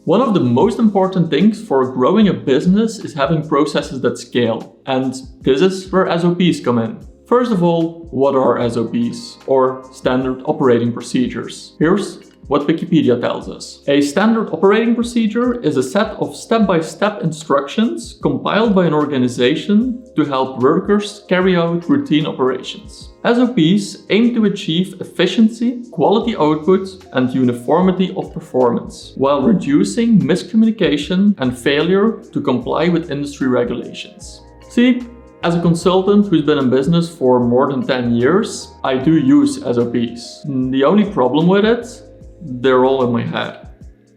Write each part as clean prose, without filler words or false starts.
One of the most important things for growing a business is having processes that scale, and this is where SOPs come in. First of all, what are SOPs, or standard operating procedures? Here's what Wikipedia tells us. A standard operating procedure is a set of step-by-step instructions compiled by an organization to help workers carry out routine operations. SOPs aim to achieve efficiency, quality output, and uniformity of performance, while reducing miscommunication and failure to comply with industry regulations. See, as a consultant who's been in business for more than 10 years, I do use SOPs. The only problem with it, they're all in my head.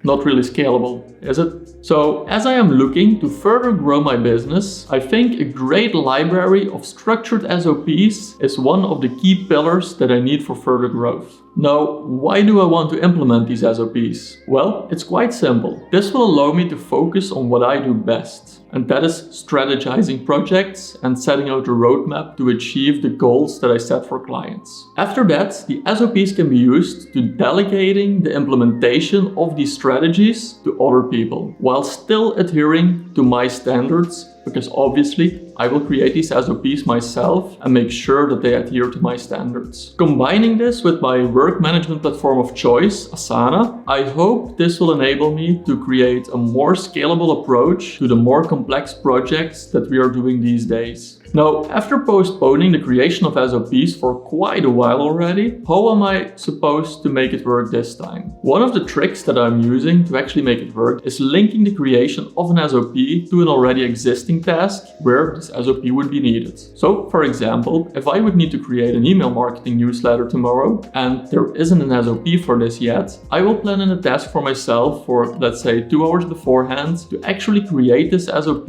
Not really scalable, is it? So, as I am looking to further grow my business, I think a great library of structured SOPs is one of the key pillars that I need for further growth. Now, why do I want to implement these SOPs? Well, it's quite simple. This will allow me to focus on what I do best, and that is strategizing projects and setting out a roadmap to achieve the goals that I set for clients. After that, the SOPs can be used to delegating the implementation of these strategies to other people, while still adhering to my standards, because obviously I will create these SOPs myself and make sure that they adhere to my standards. Combining this with my work management platform of choice, Asana, I hope this will enable me to create a more scalable approach to the more complex projects that we are doing these days. Now, after postponing the creation of SOPs for quite a while already, how am I supposed to make it work this time? One of the tricks that I'm using to actually make it work is linking the creation of an SOP to an already existing task where this SOP would be needed. So, for example, if I would need to create an email marketing newsletter tomorrow and there isn't an SOP for this yet, I will plan in a task for myself for, let's say, 2 hours beforehand to actually create this SOP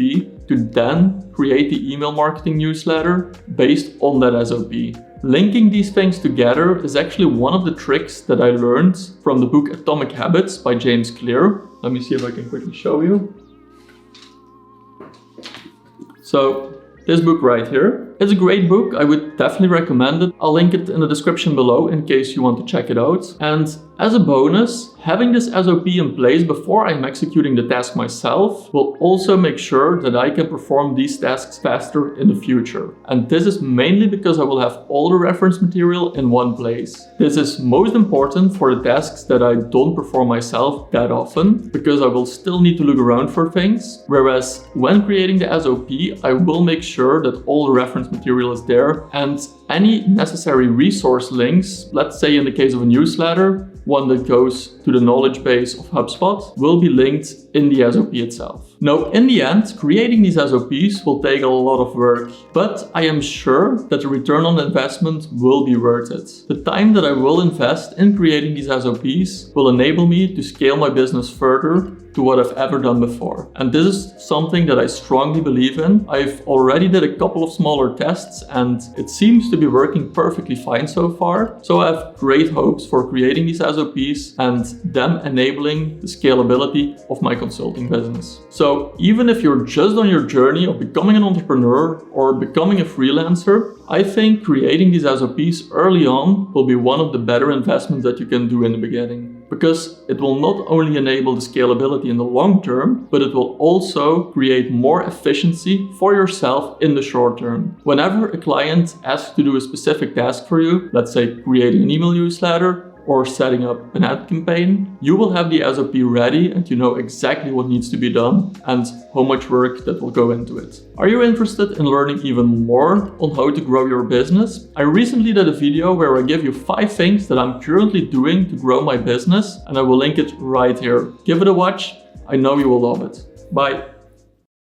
to then create the email marketing newsletter based on that SOP. Linking these things together is actually one of the tricks that I learned from the book Atomic Habits by James Clear. Let me see if I can quickly show you. So, this book right here. It's a great book, I would definitely recommend it. I'll link it in the description below in case you want to check it out. And as a bonus, having this SOP in place before I'm executing the task myself will also make sure that I can perform these tasks faster in the future. And this is mainly because I will have all the reference material in one place. This is most important for the tasks that I don't perform myself that often, because I will still need to look around for things. Whereas when creating the SOP, I will make sure that all the reference material is there and any necessary resource links, let's say in the case of a newsletter, one that goes to the knowledge base of HubSpot, will be linked in the SOP itself. Now, in the end, creating these SOPs will take a lot of work, but I am sure that the return on investment will be worth it. The time that I will invest in creating these SOPs will enable me to scale my business further to what I've ever done before. And this is something that I strongly believe in. I've already did a couple of smaller tests and it seems to be working perfectly fine so far. So I have great hopes for creating these SOPs and them enabling the scalability of my consulting business. So even if you're just on your journey of becoming an entrepreneur or becoming a freelancer, I think creating these SOPs early on will be one of the better investments that you can do in the beginning, because it will not only enable the scalability in the long term, but it will also create more efficiency for yourself in the short term. Whenever a client asks to do a specific task for you, let's say creating an email newsletter or setting up an ad campaign, you will have the SOP ready and you know exactly what needs to be done and how much work that will go into it. Are you interested in learning even more on how to grow your business? I recently did a video where I give you 5 things that I'm currently doing to grow my business, and I will link it right here. Give it a watch, I know you will love it. Bye.